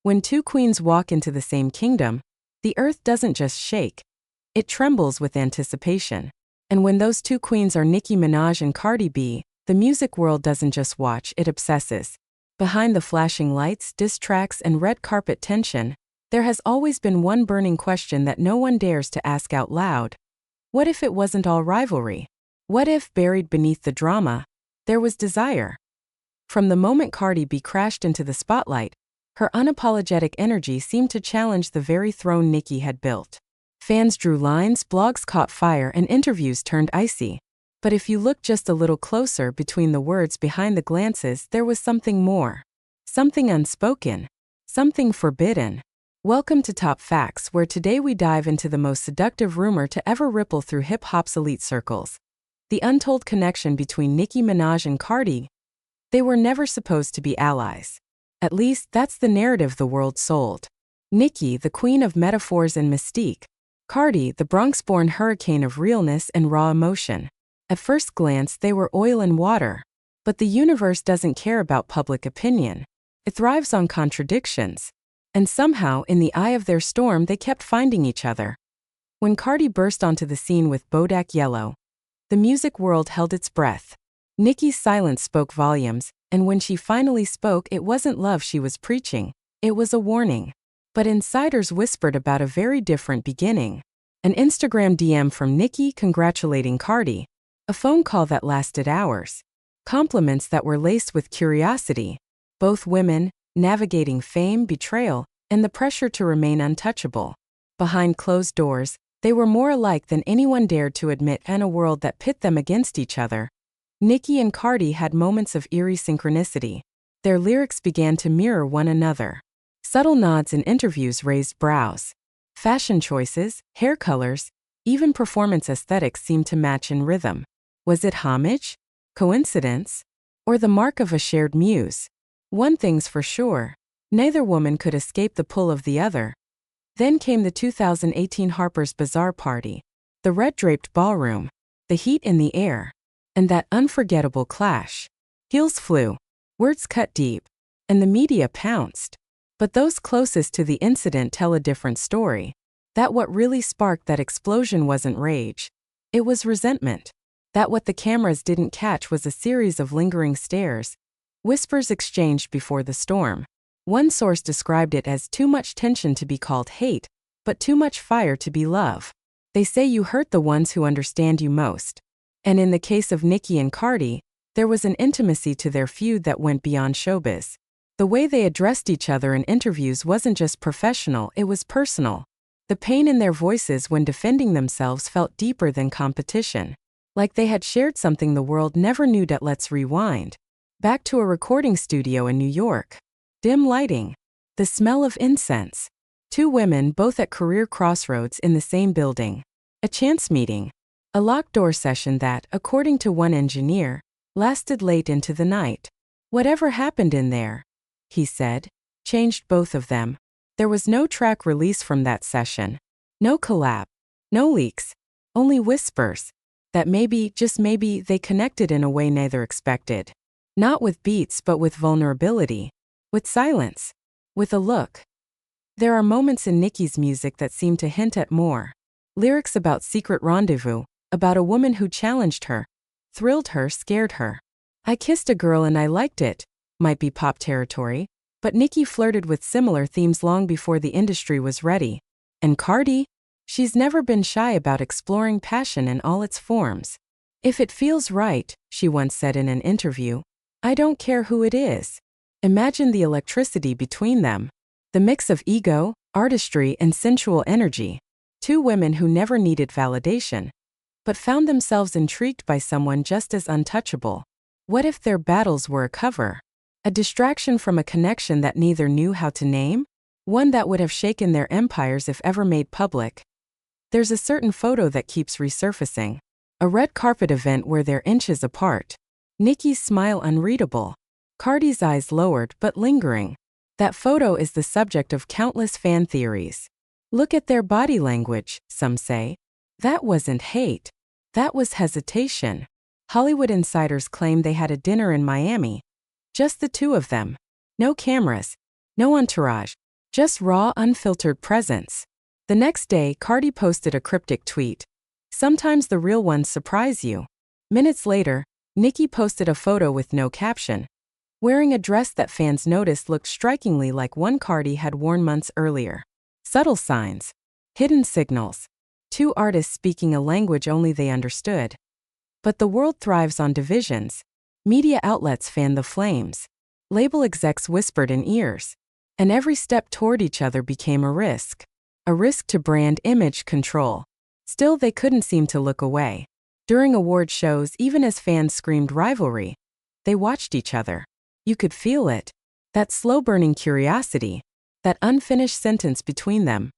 When two queens walk into the same kingdom, the earth doesn't just shake, it trembles with anticipation. And when those two queens are Nicki Minaj and Cardi B, the music world doesn't just watch, it obsesses. Behind the flashing lights, diss tracks, and red carpet tension, there has always been one burning question that no one dares to ask out loud. What if it wasn't all rivalry? What if, buried beneath the drama, there was desire? From the moment Cardi B crashed into the spotlight, her unapologetic energy seemed to challenge the very throne Nicki had built. Fans drew lines, blogs caught fire, and interviews turned icy. But if you looked just a little closer between the words behind the glances, there was something more. Something unspoken. Something forbidden. Welcome to Top Facts, where today we dive into the most seductive rumor to ever ripple through hip-hop's elite circles. The untold connection between Nicki Minaj and Cardi. They were never supposed to be allies. At least, that's the narrative the world sold. Nicki, the queen of metaphors and mystique. Cardi, the Bronx-born hurricane of realness and raw emotion. At first glance, they were oil and water. But the universe doesn't care about public opinion. It thrives on contradictions. And somehow, in the eye of their storm, they kept finding each other. When Cardi burst onto the scene with Bodak Yellow, the music world held its breath. Nicki's silence spoke volumes, and when she finally spoke, it wasn't love she was preaching, it was a warning. But insiders whispered about a very different beginning. An Instagram DM from Nicki congratulating Cardi. A phone call that lasted hours. Compliments that were laced with curiosity. Both women, navigating fame, betrayal, and the pressure to remain untouchable. Behind closed doors, they were more alike than anyone dared to admit, in a world that pit them against each other. Nicki and Cardi had moments of eerie synchronicity. Their lyrics began to mirror one another. Subtle nods in interviews raised brows. Fashion choices, hair colors, even performance aesthetics seemed to match in rhythm. Was it homage? Coincidence? Or the mark of a shared muse? One thing's for sure, neither woman could escape the pull of the other. Then came the 2018 Harper's Bazaar party, the red-draped ballroom, the heat in the air, and that unforgettable clash. Heels flew, words cut deep, and the media pounced. But those closest to the incident tell a different story. That what really sparked that explosion wasn't rage. It was resentment. That what the cameras didn't catch was a series of lingering stares. Whispers exchanged before the storm. One source described it as too much tension to be called hate, but too much fire to be love. They say you hurt the ones who understand you most. And in the case of Nicki and Cardi, there was an intimacy to their feud that went beyond showbiz. The way they addressed each other in interviews wasn't just professional, it was personal. The pain in their voices when defending themselves felt deeper than competition. Like they had shared something the world never knew. Let's rewind. Back to a recording studio in New York. Dim lighting. The smell of incense. Two women both at career crossroads in the same building. A chance meeting. A locked door session that, according to one engineer, lasted late into the night. Whatever happened in there, he said, changed both of them. There was no track release from that session. No collab. No leaks. Only whispers. That maybe, just maybe, they connected in a way neither expected. Not with beats but with vulnerability. With silence. With a look. There are moments in Nicki's music that seem to hint at more. Lyrics about secret rendezvous, about a woman who challenged her, thrilled her, scared her. I kissed a girl and I liked it, might be pop territory, but Nicki flirted with similar themes long before the industry was ready. And Cardi? She's never been shy about exploring passion in all its forms. If it feels right, she once said in an interview, I don't care who it is. Imagine the electricity between them. The mix of ego, artistry, and sensual energy. Two women who never needed validation, but found themselves intrigued by someone just as untouchable. What if their battles were a cover? A distraction from a connection that neither knew how to name? One that would have shaken their empires if ever made public. There's a certain photo that keeps resurfacing. A red carpet event where they're inches apart. Nicki's smile unreadable. Cardi's eyes lowered but lingering. That photo is the subject of countless fan theories. Look at their body language, some say. That wasn't hate. That was hesitation. Hollywood insiders claim they had a dinner in Miami. Just the two of them. No cameras. No entourage. Just raw, unfiltered presence. The next day, Cardi posted a cryptic tweet. Sometimes the real ones surprise you. Minutes later, Nicki posted a photo with no caption, wearing a dress that fans noticed looked strikingly like one Cardi had worn months earlier. Subtle signs. Hidden signals. Two artists speaking a language only they understood. But the world thrives on divisions. Media outlets fanned the flames. Label execs whispered in ears. And every step toward each other became a risk. A risk to brand image control. Still, they couldn't seem to look away. During award shows, even as fans screamed rivalry, they watched each other. You could feel it. That slow-burning curiosity. That unfinished sentence between them.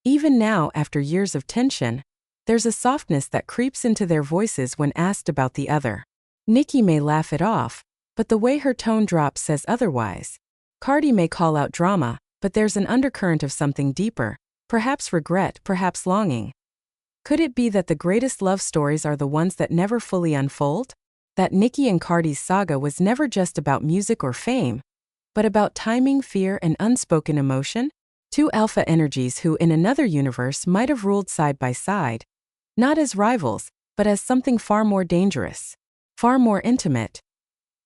Even now, after years of tension, there's a softness that creeps into their voices when asked about the other. Nicki may laugh it off, but the way her tone drops says otherwise. Cardi may call out drama, but there's an undercurrent of something deeper, perhaps regret, perhaps longing. Could it be that the greatest love stories are the ones that never fully unfold? That Nicki and Cardi's saga was never just about music or fame, but about timing, fear, and unspoken emotion? Two alpha energies who in another universe might have ruled side by side, not as rivals, but as something far more dangerous, far more intimate.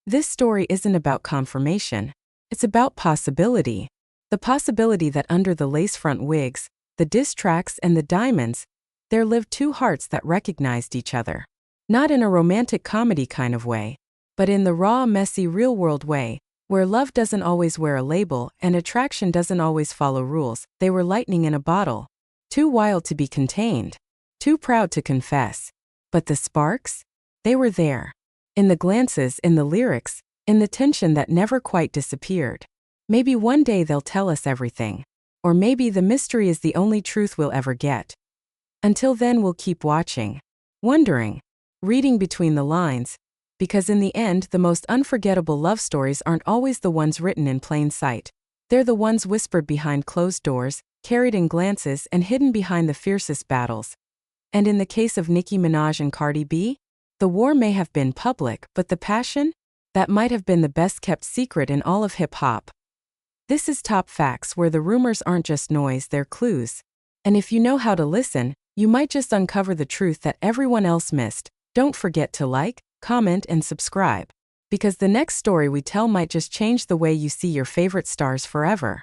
This story isn't about confirmation, it's about possibility. The possibility that under the lace-front wigs, the diss tracks, and the diamonds, there lived two hearts that recognized each other. Not in a romantic comedy kind of way, but in the raw, messy, real-world way, where love doesn't always wear a label and attraction doesn't always follow rules. They were lightning in a bottle. Too wild to be contained. Too proud to confess. But the sparks? They were there. In the glances, in the lyrics, in the tension that never quite disappeared. Maybe one day they'll tell us everything. Or maybe the mystery is the only truth we'll ever get. Until then, we'll keep watching, wondering, reading between the lines, because in the end, the most unforgettable love stories aren't always the ones written in plain sight. They're the ones whispered behind closed doors, carried in glances, and hidden behind the fiercest battles. And in the case of Nicki Minaj and Cardi B, the war may have been public, but the passion? That might have been the best-kept secret in all of hip-hop. This is Top Facts, where the rumors aren't just noise, they're clues. And if you know how to listen, you might just uncover the truth that everyone else missed. Don't forget to like, comment, and subscribe, because the next story we tell might just change the way you see your favorite stars forever.